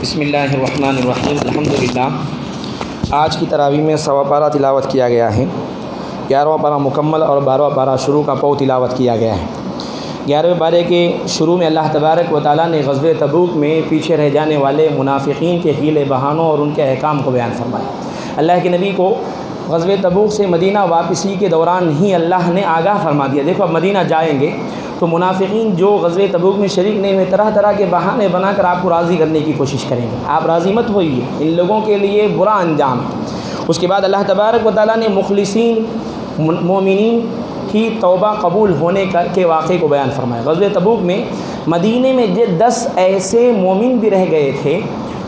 بسم اللہ الرحمن الرحیم الحمدللہ۔ آج کی تراویح میں 100واں پارہ تلاوت کیا گیا ہے، 11واں پارہ مکمل اور 12واں پارہ شروع کا پو تلاوت کیا گیا ہے۔ 11ویں پارے کے شروع میں اللہ تبارک و تعالیٰ نے غزوہ تبوک میں پیچھے رہ جانے والے منافقین کے حیلے بہانوں اور ان کے احکام کو بیان فرمایا۔ اللہ کے نبی کو غزوہ تبوک سے مدینہ واپسی کے دوران ہی اللہ نے آگاہ فرما دیا، دیکھو اب مدینہ جائیں گے تو منافقین جو غزوہ تبوک میں شریک نہیں ہوئے طرح طرح کے بہانے بنا کر آپ کو راضی کرنے کی کوشش کریں گے، آپ راضی مت ہوئیے، ان لوگوں کے لیے برا انجام ہے۔ اس کے بعد اللہ تبارک و تعالیٰ نے مخلصین مومنین کی توبہ قبول ہونے کے واقعے کو بیان فرمایا۔ غزوہ تبوک میں مدینے میں 10 ایسے مومن بھی رہ گئے تھے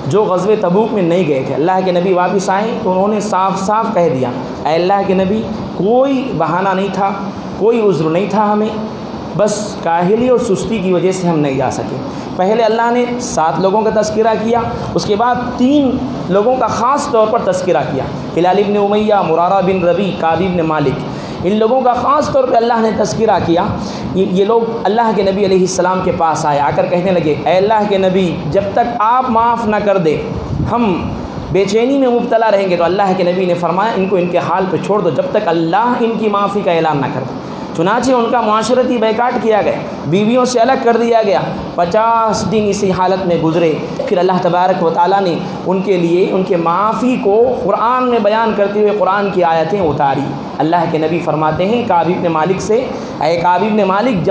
جو غزوہ تبوک میں نہیں گئے تھے۔ اللہ کے نبی واپس آئے تو انہوں نے صاف صاف کہہ دیا، اے اللہ کے نبی کوئی بہانہ نہیں تھا، کوئی عذر نہیں تھا، ہمیں بس کاہلی اور سستی کی وجہ سے ہم نہیں جا سکے۔ پہلے اللہ نے 7 لوگوں کا تذکرہ کیا، اس کے بعد 3 لوگوں کا خاص طور پر تذکرہ کیا، ہلال بن امیہ، مرارہ بن ربیع، کعب بن مالک، ان لوگوں کا خاص طور پہ اللہ نے تذکرہ کیا۔ یہ لوگ اللہ کے نبی علیہ السلام کے پاس آئے، آ کر کہنے لگے، اے اللہ کے نبی جب تک آپ معاف نہ کر دے ہم بے چینی میں مبتلا رہیں گے۔ تو اللہ کے نبی نے فرمایا ان کو ان کے حال پہ چھوڑ دو جب تک اللہ ان کی معافی کا اعلان نہ کر دے۔ چنانچہ ان کا معاشرتی بیکاٹ کیا گیا، بیویوں سے الگ کر دیا گیا، 50 دن اسی حالت میں گزرے۔ پھر اللہ تبارک و تعالیٰ نے ان کے لیے ان کے معافی کو قرآن میں بیان کرتے ہوئے قرآن کی آیتیں اتاری۔ اللہ کے نبی فرماتے ہیں کعب بن مالک سے، اے کعب بن مالک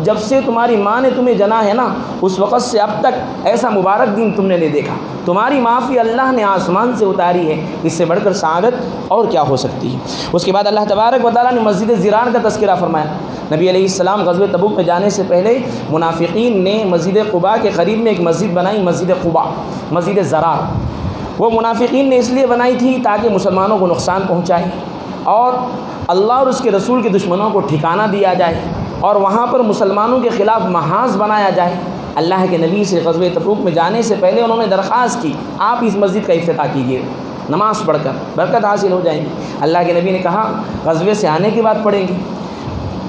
جب سے تمہاری ماں نے تمہیں جنا ہے نا، اس وقت سے اب تک ایسا مبارک دن تم نے نہیں دیکھا، تمہاری معافی اللہ نے آسمان سے اتاری ہے، اس سے بڑھ کر سعادت اور کیا ہو سکتی ہے۔ اس کے بعد اللہ تبارک و تعالیٰ نے مسجد زرار کا تذکرہ فرمایا۔ نبی علیہ السلام غزوہ تبوک میں جانے سے پہلے منافقین نے مسجد قباء کے قریب میں ایک مسجد بنائی، مسجد قباء، مسجد زرار۔ وہ منافقین نے اس لیے بنائی تھی تاکہ مسلمانوں کو نقصان پہنچائے اور اللہ اور اس کے رسول کے دشمنوں کو ٹھکانہ دیا جائے اور وہاں پر مسلمانوں کے خلاف محاذ بنایا جائے۔ اللہ کے نبی سے غزوہ تبوک میں جانے سے پہلے انہوں نے درخواست کی، آپ اس مسجد کا افتتاح کیجیے، نماز پڑھ کر برکت حاصل ہو جائیں گی۔ اللہ کے نبی نے کہا غزوے سے آنے کے بعد پڑھیں گے۔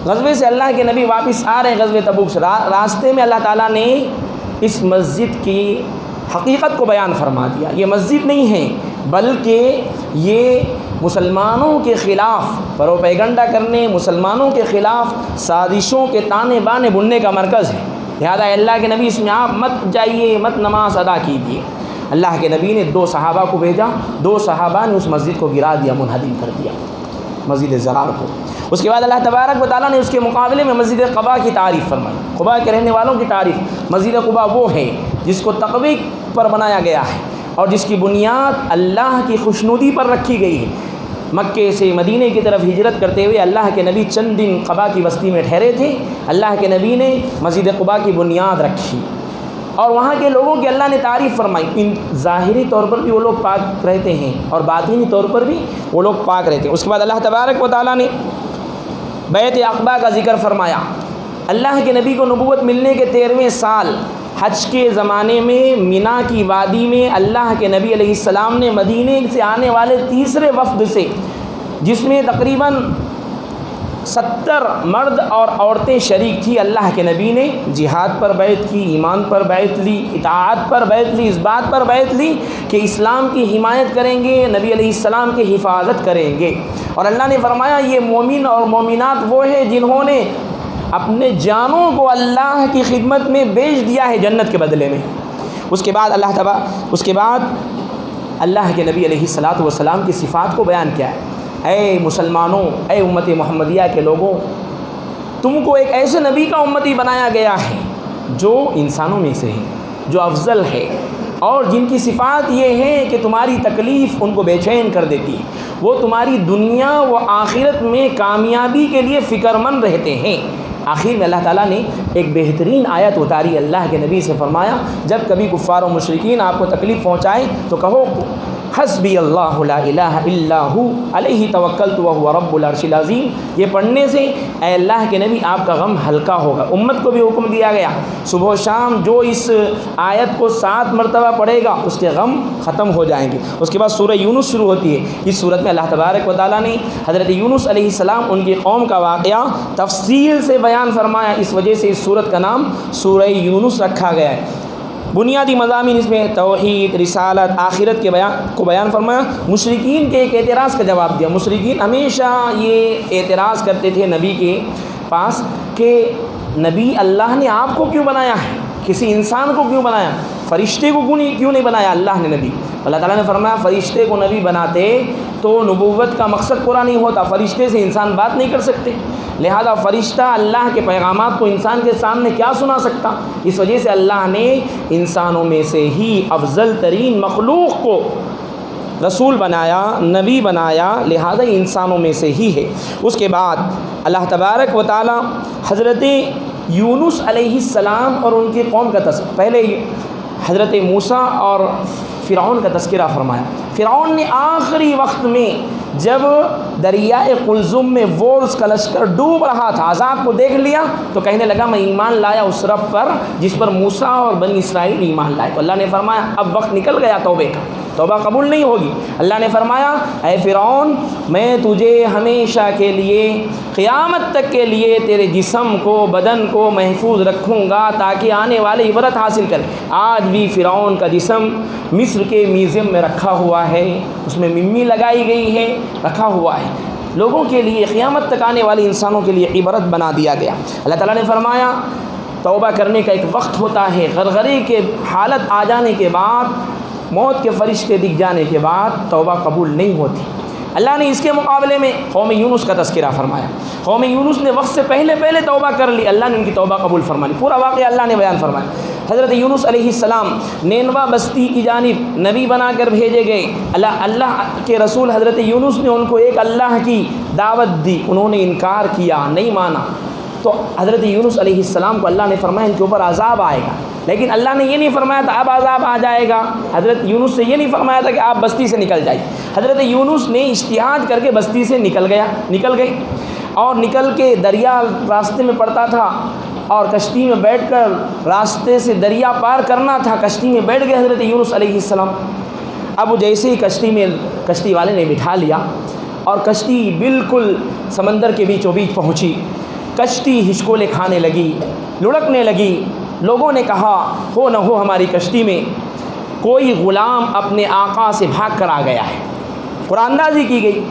غزوے سے اللہ کے نبی واپس آ رہے ہیں غزوہ تبوک سے، راستے میں اللہ تعالیٰ نے اس مسجد کی حقیقت کو بیان فرما دیا۔ یہ مسجد نہیں ہے بلکہ یہ مسلمانوں کے خلاف پروپیگنڈا کرنے، مسلمانوں کے خلاف سازشوں کے تانے بانے بننے کا مرکز ہے، لہذا اللہ کے نبی اس میں آپ مت جائیے، مت نماز ادا کیجیے۔ اللہ کے نبی نے 2 صحابہ کو بھیجا، 2 صحابہ نے اس مسجد کو گرا دیا، منہدم کر دیا مسجد زرار کو۔ اس کے بعد اللہ تبارک و تعالیٰ نے اس کے مقابلے میں مسجد قباء کی تعریف فرمائی، قباء کے رہنے والوں کی تعریف۔ مسجد قباء وہ ہے جس کو تقوی پر بنایا گیا ہے اور جس کی بنیاد اللہ کی خوشنودی پر رکھی گئی ہے۔ مکے سے مدینے کی طرف ہجرت کرتے ہوئے اللہ کے نبی چند دن قباء کی بستی میں ٹھہرے تھے، اللہ کے نبی نے مسجد قباء کی بنیاد رکھی اور وہاں کے لوگوں کی اللہ نے تعریف فرمائی۔ ان ظاہری طور پر بھی وہ لوگ پاک رہتے ہیں اور باطنی طور پر بھی وہ لوگ پاک رہتے ہیں۔ اس کے بعد اللہ تبارک و تعالیٰ نے بیعت عقبہ کا ذکر فرمایا۔ اللہ کے نبی کو نبوت ملنے کے 13ویں سال حج کے زمانے میں مینا کی وادی میں اللہ کے نبی علیہ السلام نے مدینے سے آنے والے تیسرے وفد سے، جس میں تقریباً 70 مرد اور عورتیں شریک تھی، اللہ کے نبی نے جہاد پر بیعت کی، ایمان پر بیعت لی، اطاعت پر بیعت لی، اس بات پر بیعت لی کہ اسلام کی حمایت کریں گے، نبی علیہ السلام کی حفاظت کریں گے۔ اور اللہ نے فرمایا یہ مومن اور مومنات وہ ہیں جنہوں نے اپنے جانوں کو اللہ کی خدمت میں بیچ دیا ہے جنت کے بدلے میں۔ اس کے بعد اللہ کے نبی علیہ السلام کی صفات کو بیان کیا ہے۔ اے مسلمانوں، اے امت محمدیہ کے لوگوں، تم کو ایک ایسے نبی کا امتی بنایا گیا ہے جو انسانوں میں سے ہے، جو افضل ہے اور جن کی صفات یہ ہے کہ تمہاری تکلیف ان کو بے چین کر دیتی ہے، وہ تمہاری دنیا و آخرت میں کامیابی کے لیے فکر مند رہتے ہیں۔ آخر میں اللہ تعالیٰ نے ایک بہترین آیت اتاری، اللہ کے نبی سے فرمایا جب کبھی کفار و مشرکین آپ کو تکلیف پہنچائے تو کہو حسبی اللہ لا الہ الا ہو علیہ توکلت وہو رب العرش العظیم۔ یہ پڑھنے سے اے اللہ کے نبی آپ کا غم ہلکا ہوگا۔ امت کو بھی حکم دیا گیا صبح و شام جو اس آیت کو 7 مرتبہ پڑھے گا اس کے غم ختم ہو جائیں گے۔ اس کے بعد سورہ یونس شروع ہوتی ہے۔ اس صورت میں اللہ تبارک و تعالیٰ نے حضرت یونس علیہ السلام ان کی قوم کا واقعہ تفصیل سے بیان فرمایا، اس وجہ سے اس صورت کا نام سورہ یونس رکھا گیا ہے۔ بنیادی مضامین اس میں توحید، رسالت، آخرت کے بیان فرمایا۔ مشرکین کے ایک اعتراض کا جواب دیا۔ مشرکین ہمیشہ یہ اعتراض کرتے تھے نبی کے پاس کہ نبی اللہ نے آپ کو کیوں بنایا ہے، کسی انسان کو کیوں بنایا، فرشتے کو کیوں نہیں بنایا اللہ نے نبی۔ اللہ تعالیٰ نے فرمایا فرشتے کو نبی بناتے تو نبوت کا مقصد پورا نہیں ہوتا، فرشتے سے انسان بات نہیں کر سکتے، لہذا فرشتہ اللہ کے پیغامات کو انسان کے سامنے کیا سنا سکتا، اس وجہ سے اللہ نے انسانوں میں سے ہی افضل ترین مخلوق کو رسول بنایا، نبی بنایا، لہذا یہ انسانوں میں سے ہی ہے۔ اس کے بعد اللہ تبارک و تعالی حضرت یونس علیہ السلام اور ان کی قوم کا پہلے حضرت موسیٰ اور فرعون کا تذکرہ فرمایا۔ فرعون نے آخری وقت میں جب دریائے قلزم میں وولز کا لشکر ڈوب رہا تھا، عذاب کو دیکھ لیا تو کہنے لگا میں ایمان لایا اس رب پر جس پر موسیٰ اور بنی اسرائیل ایمان لائے، تو اللہ نے فرمایا اب وقت نکل گیا توبے کا، توبہ قبول نہیں ہوگی۔ اللہ نے فرمایا اے فرعون میں تجھے ہمیشہ کے لیے قیامت تک کے لیے تیرے جسم کو، بدن کو محفوظ رکھوں گا تاکہ آنے والے عبرت حاصل کریں۔ آج بھی فرعون کا جسم مصر کے میوزیم میں رکھا ہوا ہے، اس میں ممی لگائی گئی ہے، رکھا ہوا ہے، لوگوں کے لیے قیامت تک آنے والے انسانوں کے لیے عبرت بنا دیا گیا۔ اللہ تعالیٰ نے فرمایا توبہ کرنے کا ایک وقت ہوتا ہے، غرغرے کے حالت آ جانے کے بعد، موت کے فرشتے دکھ جانے کے بعد توبہ قبول نہیں ہوتی۔ اللہ نے اس کے مقابلے میں قوم یونس کا تذکرہ فرمایا۔ قوم یونس نے وقت سے پہلے توبہ کر لی، اللہ نے ان کی توبہ قبول فرما لی، پورا واقعہ اللہ نے بیان فرمایا۔ حضرت یونس علیہ السلام نینوا بستی کی جانب نبی بنا کر بھیجے گئے، اللہ کے رسول حضرت یونس نے ان کو ایک اللہ کی دعوت دی، انہوں نے انکار کیا، نہیں مانا، تو حضرت یونس علیہ السلام کو اللہ نے فرمایا ان کے اوپر عذاب آئے گا، لیکن اللہ نے یہ نہیں فرمایا تھا اب عذاب آ جائے گا، حضرت یونس سے یہ نہیں فرمایا تھا کہ آپ بستی سے نکل جائیے۔ حضرت یونس نے اجتہاد کر کے بستی سے نکل گئے اور نکل کے دریا راستے میں پڑتا تھا اور کشتی میں بیٹھ کر راستے سے دریا پار کرنا تھا، کشتی میں بیٹھ گئے حضرت یونس علیہ السلام۔ اب جیسے ہی کشتی والے نے بٹھا لیا اور کشتی بالکل سمندر کے بیچوں بیچ پہنچی، کشتی ہچکولے کھانے لگی، لڑکنے لگی، لوگوں نے کہا ہو نہ ہو ہماری کشتی میں کوئی غلام اپنے آقا سے بھاگ کر آ گیا ہے، قرآن اندازی کی گئی،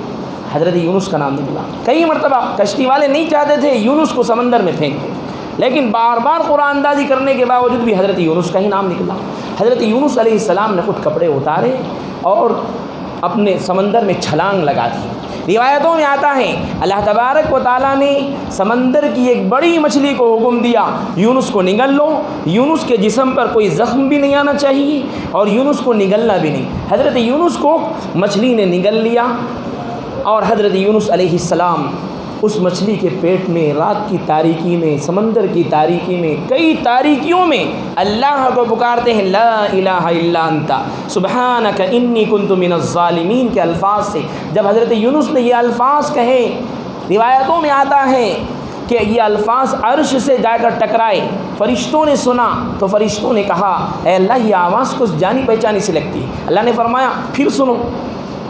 حضرت یونس کا نام نکلا۔ کئی مرتبہ کشتی والے نہیں چاہتے تھے یونس کو سمندر میں پھینک دیں، لیکن بار بار قرآن اندازی کرنے کے باوجود بھی حضرت یونس کا ہی نام نکلا۔ حضرت یونس علیہ السلام نے خود کپڑے اتارے اور اپنے سمندر میں چھلانگ لگا دی۔ روایتوں میں آتا ہے اللہ تبارک و تعالیٰ نے سمندر کی ایک بڑی مچھلی کو حکم دیا یونس کو نگل لو، یونس کے جسم پر کوئی زخم بھی نہیں آنا چاہیے اور یونس کو نگلنا بھی نہیں۔ حضرت یونس کو مچھلی نے نگل لیا اور حضرت یونس علیہ السلام اس مچھلی کے پیٹ میں رات کی تاریکی میں، سمندر کی تاریکی میں، کئی تاریکیوں میں اللہ کو پکارتے ہیں لا الہ الا انت سبحانک انی کنت من الظالمین کے الفاظ سے۔ جب حضرت یونس نے یہ الفاظ کہے، روایتوں میں آتا ہے کہ یہ الفاظ عرش سے جا کر ٹکرائے، فرشتوں نے سنا تو فرشتوں نے کہا اے اللہ یہ آواز کچھ جانی پہچانی سی لگتی ہے۔ اللہ نے فرمایا پھر سنو،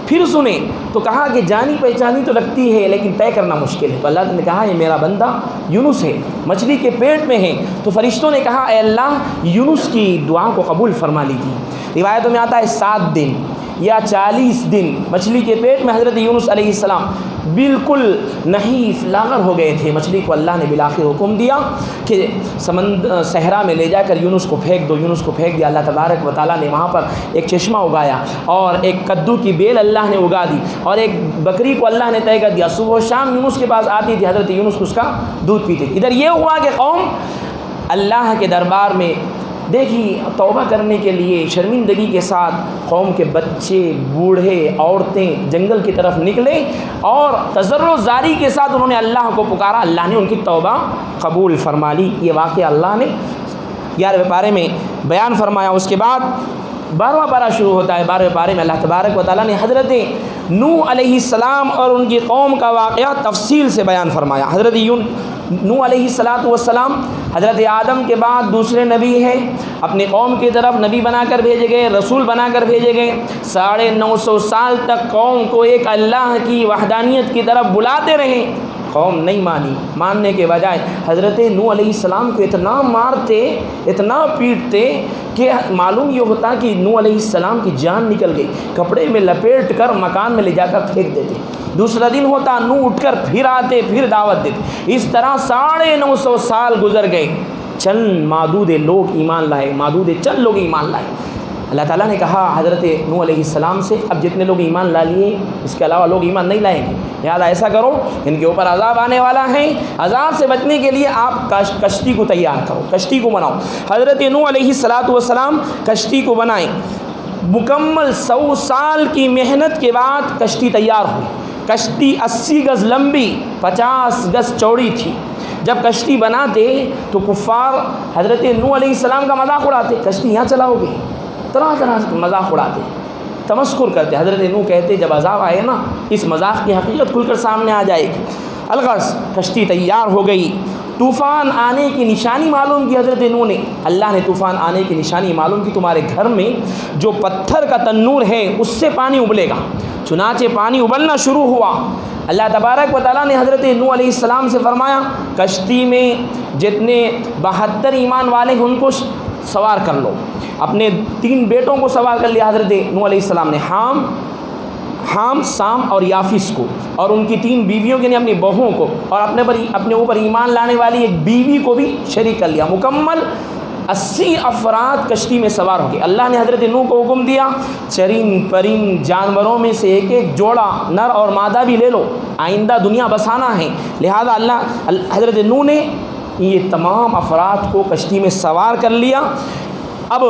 پھر سنیں تو کہا کہ جانی پہچانی تو لگتی ہے لیکن طے کرنا مشکل ہے، تو اللہ نے کہا یہ میرا بندہ یونس ہے، مچھلی کے پیٹ میں ہے، تو فرشتوں نے کہا اے اللہ یونس کی دعا کو قبول فرما لیجیے۔ روایتوں میں آتا ہے 7 دن یا 40 دن مچھلی کے پیٹ میں حضرت یونس علیہ السلام بالکل نحیف لاغر ہو گئے تھے۔ مچھلی کو اللہ نے بالآخر حکم دیا کہ صحرا میں لے جا کر یونس کو پھینک دو، یونس کو پھینک دیا۔ اللہ تبارک و تعالیٰ نے وہاں پر ایک چشمہ اگایا اور ایک کدو کی بیل اللہ نے اگا دی اور ایک بکری کو اللہ نے طے کر دیا، صبح و شام یونس کے پاس آتی تھی، حضرت یونس اس کا دودھ پیتے۔ ادھر یہ ہوا کہ قوم اللہ کے دربار میں دیکھی توبہ کرنے کے لیے شرمندگی کے ساتھ قوم کے بچے، بوڑھے، عورتیں جنگل کی طرف نکلے اور تضرع زاری کے ساتھ انہوں نے اللہ کو پکارا، اللہ نے ان کی توبہ قبول فرما لی۔ یہ واقعہ اللہ نے 11ویں پارے میں بیان فرمایا۔ اس کے بعد 12واں پارہ شروع ہوتا ہے۔ 12ویں پارے میں اللہ تبارک و تعالیٰ نے حضرت نوح علیہ السلام اور ان کی قوم کا واقعہ تفصیل سے بیان فرمایا۔ حضرت نوح علیہ السلام حضرت آدم کے بعد دوسرے نبی ہیں، اپنی قوم کی طرف نبی بنا کر بھیجے گئے، رسول بنا کر بھیجے گئے۔ 950 سال تک قوم کو ایک اللہ کی وحدانیت کی طرف بلاتے رہے، قوم نہیں مانی، ماننے کے بجائے حضرت نوح علیہ السلام کو اتنا مارتے، اتنا پیٹتے کہ معلوم یہ ہوتا کہ نوح علیہ السلام کی جان نکل گئی، کپڑے میں لپیٹ کر مکان میں لے جا کر پھینک دیتے۔ دوسرا دن ہوتا نوح اٹھ کر پھر آتے، پھر دعوت دیتے۔ اس طرح 950 سال گزر گئے، چند معدود لوگ ایمان لائے، معدود چند لوگ ایمان لائے۔ اللہ تعالیٰ نے کہا حضرت نوح علیہ السلام سے اب جتنے لوگ ایمان لا لیے اس کے علاوہ لوگ ایمان نہیں لائیں گے، لہٰذا ایسا کرو ان کے اوپر عذاب آنے والا ہے، عذاب سے بچنے کے لیے آپ کشتی کو تیار کرو، کشتی کو بناؤ۔ حضرت نوح علیہ السلام کشتی کو بنائیں، مکمل 100 سال کی محنت کے بعد کشتی تیار ہوئی۔ کشتی 80 گز لمبی 50 گز چوڑی تھی۔ جب کشتی بناتے تو کفار حضرت نوح علیہ السلام کا مذاق اڑاتے، کشتی یہاں چلاؤ گے، طرح طرح سے مذاق اڑاتے، تمسخر کرتے۔ حضرت نوح کہتے جب عذاب آئے نا اس مذاق کی حقیقت کھل کر سامنے آ جائے گی۔ الغرض کشتی تیار ہو گئی، طوفان آنے کی نشانی معلوم کی حضرت نوح نے، اللہ نے طوفان آنے کی نشانی معلوم کی، تمہارے گھر میں جو پتھر کا تنور ہے اس سے پانی ابلے گا۔ چنانچہ پانی ابلنا شروع ہوا۔ اللہ تبارک و تعالیٰ نے حضرت نوح علیہ السلام سے فرمایا کشتی میں جتنے 72 ایمان والے ہیں ان کو سوار کر لو۔ اپنے 3 بیٹوں کو سوار کر لیا حضرت نوح علیہ السلام نے، حام، سام اور یافس کو، اور ان کی 3 بیویوں کے لیے اپنی بہوؤں کو، اور اپنے اوپر ایمان لانے والی ایک بیوی کو بھی شریک کر لیا۔ مکمل 80 افراد کشتی میں سوار ہو گئے۔ اللہ نے حضرت نوح کو حکم دیا چرند پرند جانوروں میں سے ایک جوڑا نر اور مادہ بھی لے لو، آئندہ دنیا بسانا ہے۔ لہذا حضرت نوح نے یہ تمام افراد کو کشتی میں سوار کر لیا۔ اب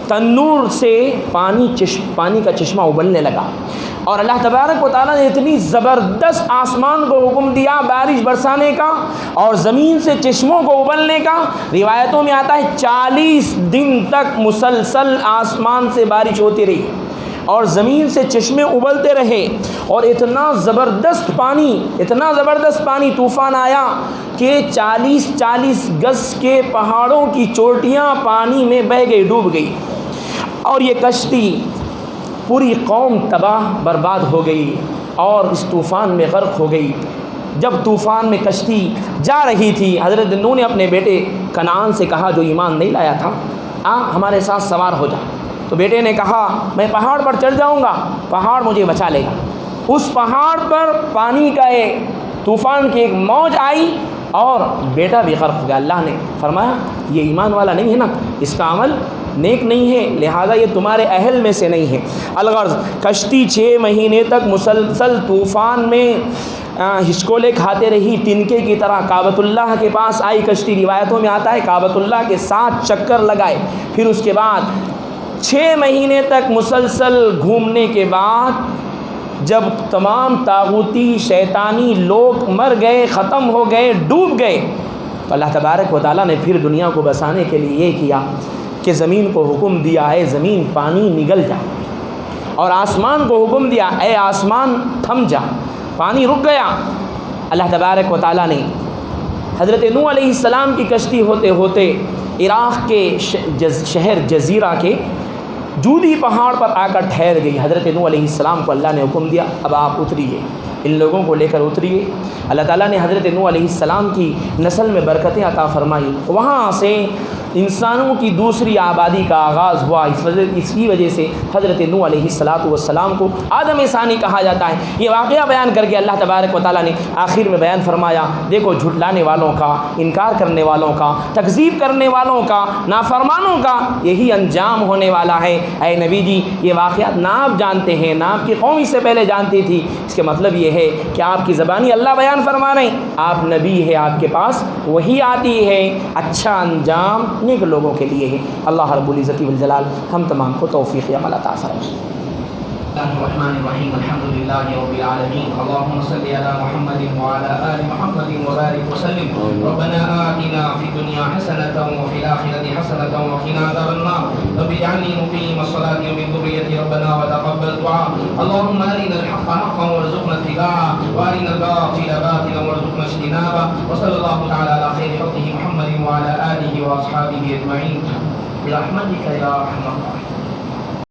تنور سے پانی کا چشمہ ابلنے لگا، اور اللہ تبارک و تعالیٰ نے اتنی زبردست آسمان کو حکم دیا بارش برسانے کا اور زمین سے چشموں کو ابلنے کا۔ روایتوں میں آتا ہے 40 دن تک مسلسل آسمان سے بارش ہوتی رہی اور زمین سے چشمے ابلتے رہے، اور اتنا زبردست پانی طوفان آیا کہ 40 گز کے پہاڑوں کی چوٹیاں پانی میں بہہ گئی، ڈوب گئی، اور یہ کشتی پوری قوم تباہ برباد ہو گئی اور اس طوفان میں غرق ہو گئی۔ جب طوفان میں کشتی جا رہی تھی حضرت نوح نے اپنے بیٹے کنعان سے کہا جو ایمان نہیں لایا تھا، ہمارے ساتھ سوار ہو جا۔ تو بیٹے نے کہا میں پہاڑ پر چڑھ جاؤں گا، پہاڑ مجھے بچا لے گا۔ اس پہاڑ پر پانی کا طوفان کی ایک موج آئی اور بیٹا بھی غرق ہو گیا۔ اللہ نے فرمایا یہ ایمان والا نہیں ہے نا، اس کا عمل نیک نہیں ہے، لہذا یہ تمہارے اہل میں سے نہیں ہے۔ الغرض کشتی 6 مہینے تک مسلسل طوفان میں ہچکولے کھاتے رہی، تنکے کی طرح کعبۃ اللہ کے پاس آئی کشتی۔ روایتوں میں آتا ہے کعبۃ اللہ کے 7 چکر لگائے، پھر اس کے بعد 6 مہینے تک مسلسل گھومنے کے بعد جب تمام طاغوتی شیطانی لوگ مر گئے، ختم ہو گئے، ڈوب گئے، تو اللہ تبارک و تعالیٰ نے پھر دنیا کو بسانے کے لیے یہ کیا کہ زمین کو حکم دیا اے زمین پانی نگل جا، اور آسمان کو حکم دیا اے آسمان تھم جا، پانی رک گیا۔ اللہ تبارک و تعالیٰ نے حضرت نوح علیہ السلام کی کشتی ہوتے ہوتے عراق کے شہر جزیرہ کے جودی پہاڑ پر آ کر ٹھہر گئی۔ حضرت نوح علیہ السلام کو اللہ نے حکم دیا اب آپ اتریے، ان لوگوں کو لے کر اتریے۔ اللہ تعالیٰ نے حضرت نوح علیہ السلام کی نسل میں برکتیں عطا فرمائی، وہاں سے انسانوں کی دوسری آبادی کا آغاز ہوا۔ اس کی وجہ سے حضرت نوح علیہ السلام کو آدم ثانی کہا جاتا ہے۔ یہ واقعہ بیان کر کے اللہ تبارک و تعالیٰ نے آخر میں بیان فرمایا دیکھو جھٹلانے والوں کا، انکار کرنے والوں کا، تکذیب کرنے والوں کا، نافرمانوں کا یہی انجام ہونے والا ہے۔ اے نبی جی یہ واقعات نہ آپ جانتے ہیں، نہ آپ کی قوم اس سے پہلے جانتی تھی، اس کے مطلب یہ ہے کہ آپ کی زبانی اللہ بیان فرما رہے ہیں، آپ نبی ہے، آپ کے پاس وہی آتی ہے، اچھا انجام نیک لوگوں کے لیے ہے۔ اللہ رب العزت والجلال ہم تمام کو توفیق عمل عطا فرمائے۔ الرحمن الرحیم الحمد للہ رب العالمین اللهم صل علی محمد وعلى آل محمد وبارک وسلم ربنا آتنا فی الدنیا حسنة وفی الآخرة حسنة وقنا عذاب النار رب اجعلنی مقیم الصلاة ومن ذریتی ربنا وتقبل دعاء اللهم أرنا الحق حقا وارزقنا اتباعه وأرنا الباطل باطلا وارزقنا اجتنابه وصلى الله تعالى على خير خلقه محمد وعلى آله وأصحابه أجمعين برحمتك يا أرحم الراحمين۔